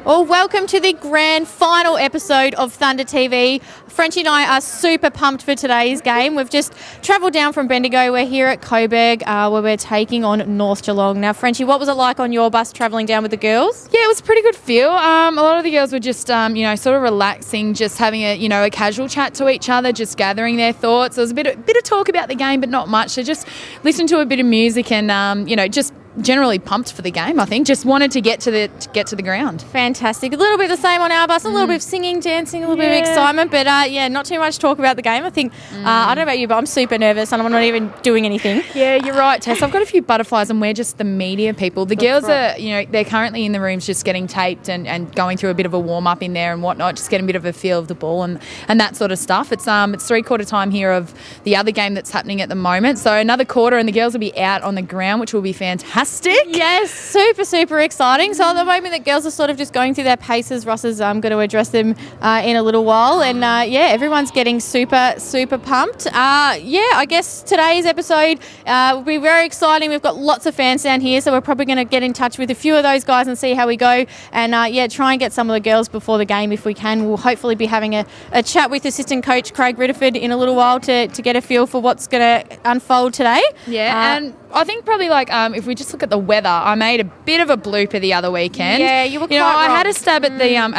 Well, welcome to the grand final episode of Thunder TV. Frenchie and I are super pumped for today's game. We've just travelled down from Bendigo. We're here at Coburg where we're taking on North Geelong. Now, Frenchie, what was it like on your bus travelling down with the girls? Yeah, it was a pretty good feel. A lot of the girls were just, sort of relaxing, just having a casual chat to each other, just gathering their thoughts. There was a bit of talk about the game, but not much. So just listen to a bit of music and, just generally pumped for the game, I think. Just wanted to get to the ground. Fantastic. A little bit the same on our bus, a little bit of singing, dancing, a little bit of excitement, but not too much talk about the game. I think, I don't know about you, but I'm super nervous and I'm not even doing anything. Yeah, you're right, Tess. I've got a few butterflies and we're just the media people. The girls are, they're currently in the rooms just getting taped and going through a bit of a warm-up in there and whatnot, just getting a bit of a feel of the ball and that sort of stuff. It's three-quarter time here of the other game that's happening at the moment. So another quarter and the girls will be out on the ground, which will be fantastic. Yes, super, super exciting. So at the moment the girls are sort of just going through their paces. Ross is going to address them in a little while. And everyone's getting super, super pumped. I guess today's episode will be very exciting. We've got lots of fans down here, so we're probably going to get in touch with a few of those guys and see how we go. And try and get some of the girls before the game if we can. We'll hopefully be having a chat with assistant coach Craig Ritterford in a little while to get a feel for what's going to unfold today. Yeah, and I think probably if we just look at the weather, I made a bit of a blooper the other weekend. Yeah, you were quite I wrong. had a stab at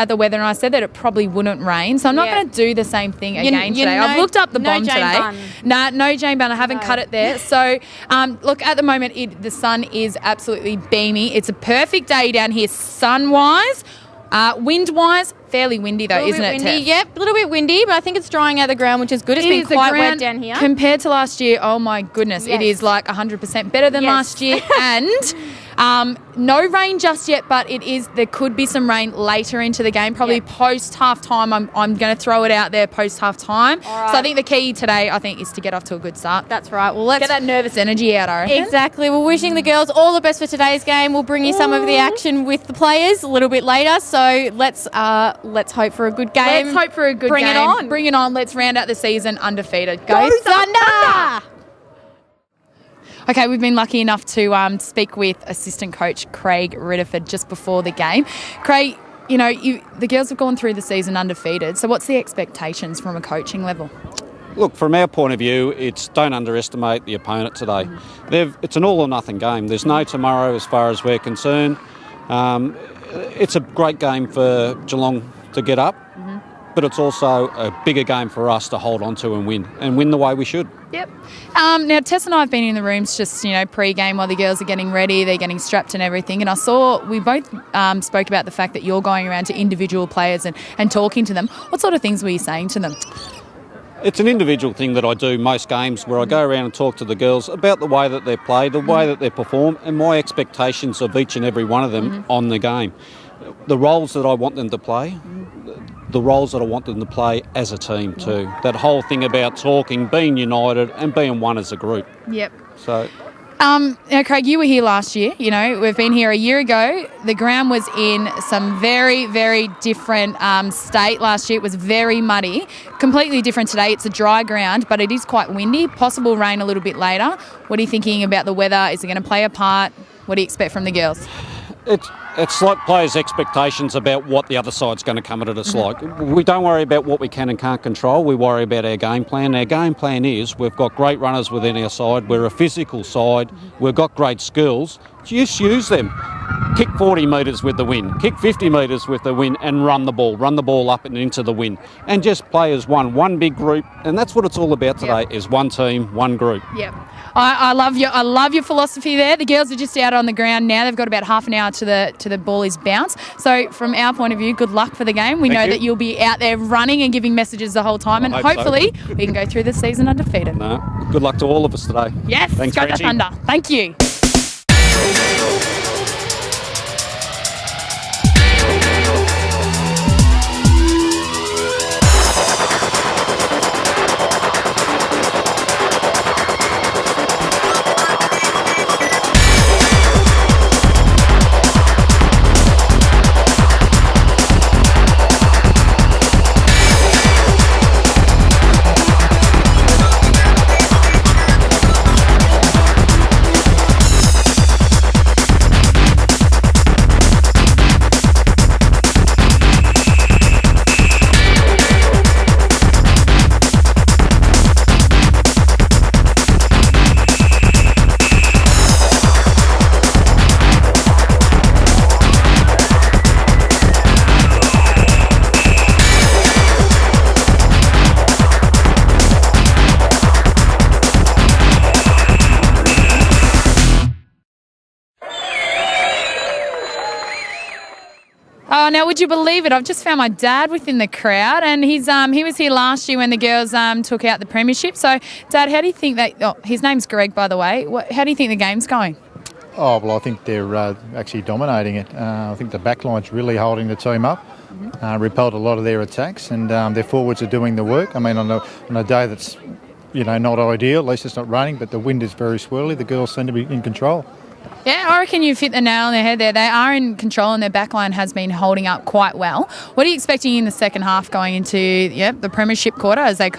the weather and I said that it probably wouldn't rain, so I'm not going to do the same thing again today. I've looked up the bomb today. No Jane Bunn. I haven't cut it there. So look, at the moment the sun is absolutely beamy. It's a perfect day down here sun-wise. Wind-wise, fairly windy though, isn't it? Windy, yep, a little bit windy, but I think it's drying out the ground, which is good. It's been quite wet down here. Compared to last year, oh my goodness, It is like 100% better than last year. And no rain just yet, but there could be some rain later into the game, probably post half time. I'm going to throw it out there post half time. Right. So I think the key today, is to get off to a good start. That's right. Well, let's get that nervous energy out, I reckon. Exactly. We're wishing the girls all the best for today's game. We'll bring you some of the action with the players a little bit later. So let's hope for a good game. Let's hope for a good game. Bring it on. Let's round out the season undefeated. Go Thunder! Okay, we've been lucky enough to speak with assistant coach Craig Ritterford just before the game. Craig, the girls have gone through the season undefeated, so what's the expectations from a coaching level? Look, from our point of view, don't underestimate the opponent today. It's an all or nothing game. There's no tomorrow as far as we're concerned. It's a great game for Geelong to get up, but it's also a bigger game for us to hold on to and win the way we should. Yep. Now, Tess and I have been in the rooms just, pre-game while the girls are getting ready, they're getting strapped and everything. And I saw, we both spoke about the fact that you're going around to individual players and talking to them. What sort of things were you saying to them? It's an individual thing that I do most games where I go around and talk to the girls about the way that they play, the way that they perform, and my expectations of each and every one of them on the game. The roles that I want them to play, the roles that I want them to play as a team too. That whole thing about talking, being united and being one as a group. Yep. So... Craig, you were here last year. We've been here a year ago. The ground was in some very, very different state last year. It was very muddy. Completely different today. It's a dry ground, but it is quite windy. Possible rain a little bit later. What are you thinking about the weather? Is it going to play a part? What do you expect from the girls? It's like players' expectations about what the other side's going to come at us like. We don't worry about what we can and can't control. We worry about our game plan. Our game plan is we've got great runners within our side. We're a physical side. We've got great skills. Just use them. Kick 40 metres with the win. Kick 50 metres with the win and run the ball up and into the win. And just play as one big group. And that's what it's all about today, is one team, one group. Yep. I love your philosophy there. The girls are just out on the ground now. They've got about half an hour to the ball is bounced. So from our point of view, good luck for the game. We know that you'll be out there running and giving messages the whole time, and hopefully we can go through the season undefeated. No, good luck to all of us today. Yes, thanks, go Thunder. Thank you. Oh, now would you believe it? I've just found my dad within the crowd, and he was here last year when the girls took out the premiership. So, Dad, how do you think that? Oh, his name's Greg, by the way. How do you think the game's going? Oh, well, I think they're actually dominating it. I think the backline's really holding the team up, repelled a lot of their attacks, and their forwards are doing the work. I mean, on a day that's, not ideal, at least it's not raining, but the wind is very swirly. The girls seem to be in control. Yeah, I reckon you've hit the nail on the head there. They are in control and their backline has been holding up quite well. What are you expecting in the second half going into the premiership quarter, as they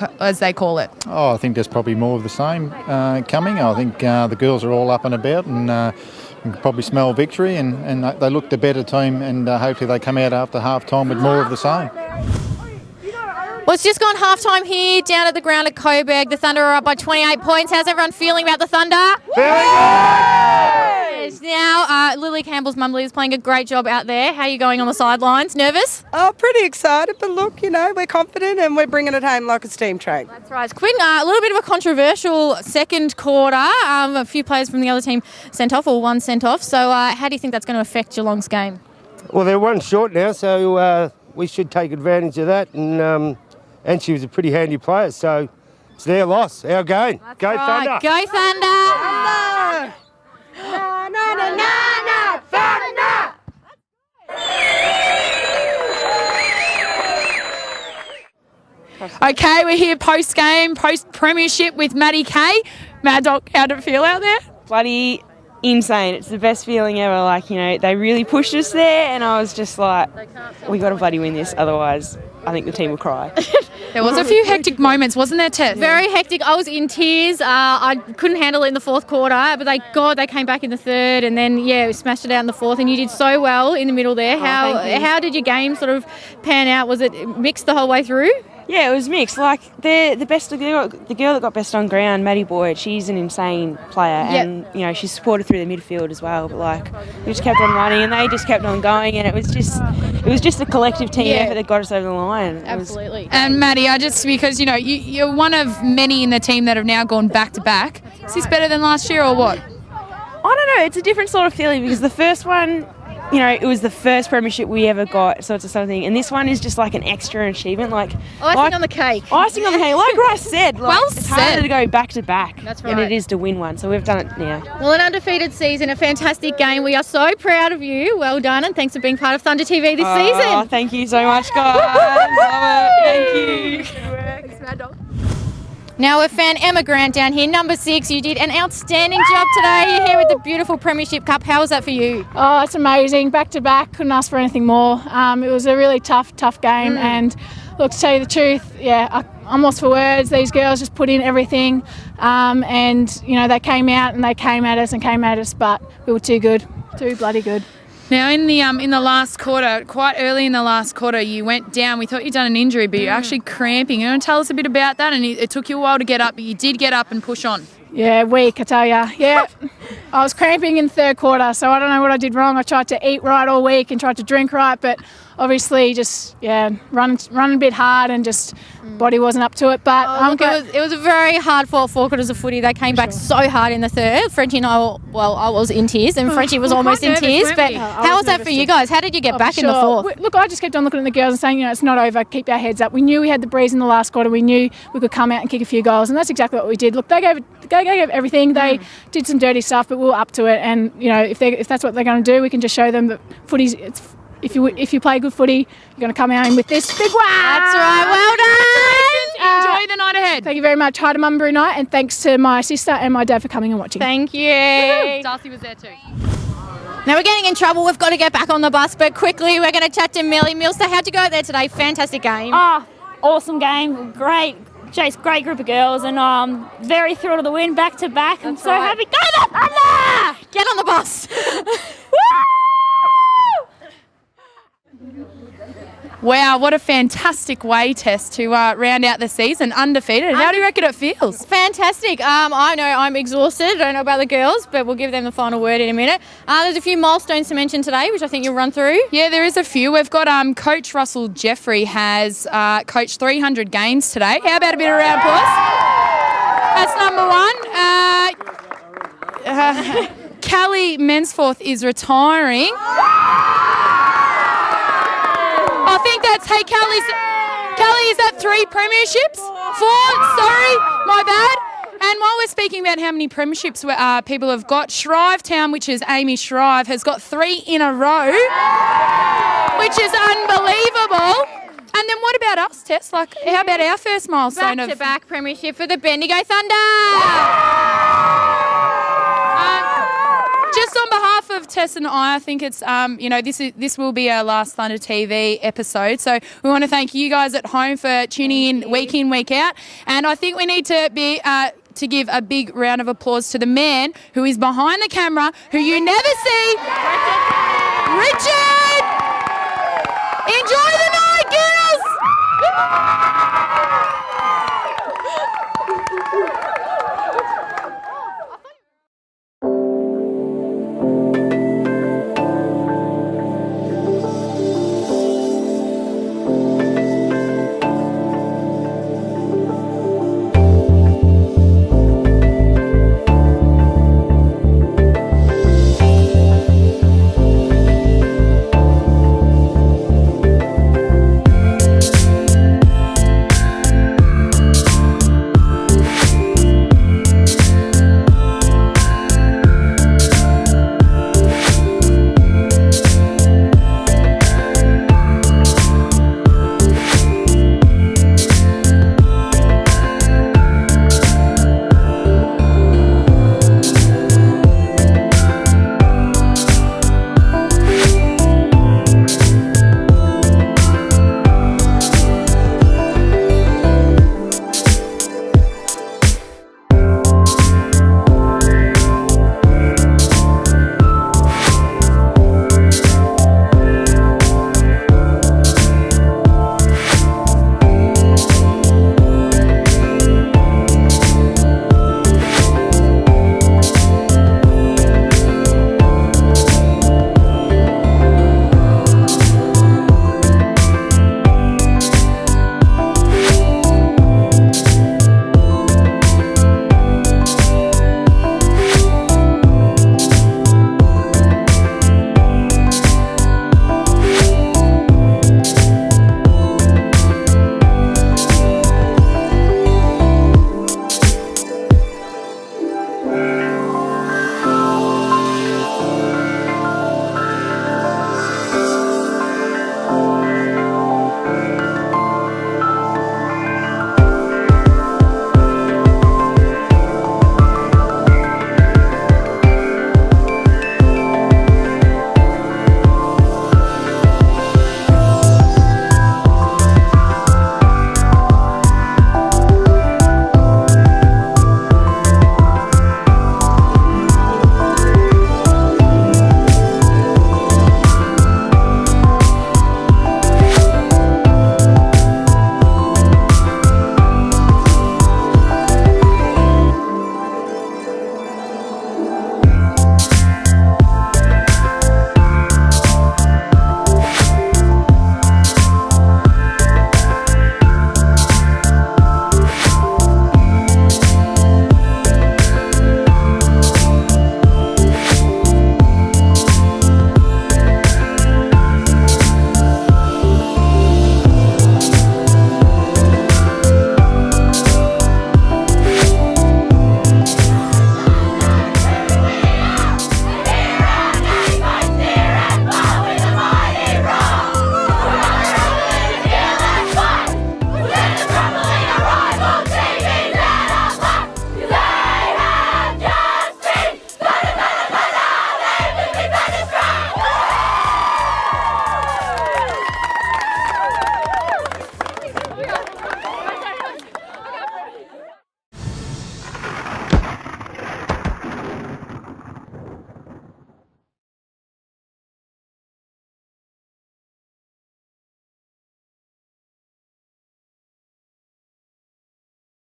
call it? Oh, I think there's probably more of the same coming. I think the girls are all up and about and can probably smell victory and they look the better team and hopefully they come out after half-time with more of the same. Well, it's just gone half-time here down at the ground at Coburg. The Thunder are up by 28 points. How's everyone feeling about the Thunder? Feeling good! Now, Lily Campbell's mum is playing a great job out there. How are you going on the sidelines? Nervous? Oh, pretty excited, but look, we're confident and we're bringing it home like a steam train. That's right. Quinn, a little bit of a controversial second quarter. A few players from the other team sent off, or one sent off. So how do you think that's going to affect Geelong's game? Well, they're one short now, so we should take advantage of that. And she was a pretty handy player, so it's their loss, our gain. That's Go right. Thunder! Go Thunder! Na, na, na, na, na, Thunder! Okay, we're here post-game, post-premiership with Maddie Kay. Mad Dog, how did it feel out there? Bloody insane. It's the best feeling ever. They really pushed us there and I was just like, we got to bloody win this, otherwise I think the team will cry. There was a few hectic moments, wasn't there, Tess? Very hectic. I was in tears. I couldn't handle it in the fourth quarter, but they came back in the third and then, we smashed it out in the fourth and you did so well in the middle there. How did your game sort of pan out? Was it mixed the whole way through? Yeah, it was mixed. The girl that got best on ground, Maddie Boyd, she's an insane player and, she's supported through the midfield as well. But, we just kept on running and they just kept on going and it was just a collective team effort that got us over the line. Absolutely. And Maddie, because, you're one of many in the team that have now gone back-to-back. Is this better than last year or what? I don't know. It's a different sort of feeling because the first one, it was the first premiership we ever got, so it's a something. And this one is just like an extra achievement. Icing on the cake. Icing on the cake. Like Rice said, it's harder to go back to back That's right. than it is to win one. So we've done it now. Well, an undefeated season, a fantastic game. We are so proud of you. Well done, and thanks for being part of Thunder TV this season. Oh, thank you so much, guys. Love it. Thank you. Thanks, Mad Dog. Now we've found Emma Grant down here, number 6. You did an outstanding job today. You're here with the beautiful Premiership Cup. How was that for you? Oh, it's amazing. Back to back, couldn't ask for anything more. It was a really tough game. And look, to tell you the truth, I'm lost for words. These girls just put in everything. And, they came out and they came at us, but we were too good, too bloody good. Now, in the last quarter, quite early in the last quarter, you went down. We thought you'd done an injury, but you're actually cramping. You want to tell us a bit about that? And it took you a while to get up, but you did get up and push on. Yeah, weak, I tell you. Yeah, I was cramping in the third quarter, so I don't know what I did wrong. I tried to eat right all week and tried to drink right, but obviously just, run a bit hard and just body wasn't up to it. But it was a very hard-fought 4 quarters of footy. They came back so hard in the third. Frenchie and I, I was in tears, and Frenchie was almost in tears. But how was that for you guys? How did you get back in the fourth? Look, I just kept on looking at the girls and saying, it's not over. Keep our heads up. We knew we had the breeze in the last quarter. We knew we could come out and kick a few goals, and that's exactly what we did. Look, they gave everything. They did some dirty stuff, but we were up to it. And if that's what they're going to do, we can just show them that footy's. If you play good footy, you're going to come out with this big wow. That's right. Well done. Enjoy the night ahead. Thank you very much. Hi to Mum Brunei, and thanks to my sister and my dad for coming and watching. Thank you. Darcy was there too. Now we're getting in trouble. We've got to get back on the bus, but quickly we're going to chat to Millie. Milster, how'd you go out there today? Fantastic game. Awesome game. Great. Jace, great group of girls, and very thrilled of the win back to back. I'm so happy. Go the Thunder! Get on the bus. Wow, what a fantastic way, Tess, to round out the season undefeated. How do you reckon it feels? Fantastic. I know I'm exhausted. I don't know about the girls, but we'll give them the final word in a minute. There's a few milestones to mention today, which I think you'll run through. Yeah, there is a few. We've got Coach Russell Jeffrey has coached 300 games today. How about a bit of round applause? That's number 1. Callie Mensforth is retiring. that's, hey, Kelly, is that 3 premierships? 4? Sorry, my bad. And while we're speaking about how many premierships people have got, Shrive Town, which is Amy Shrive, has got 3 in a row, which is unbelievable. And then what about us, Tess? Like, how about our first milestone? Back-to-back premiership for the Bendigo Thunder. Just on behalf of Tess and I think it's this will be our last Thunder TV episode. So we want to thank you guys at home for tuning in, week out. And I think we need to give a big round of applause to the man who is behind the camera, who you never see, Richard. Enjoy the night, girls.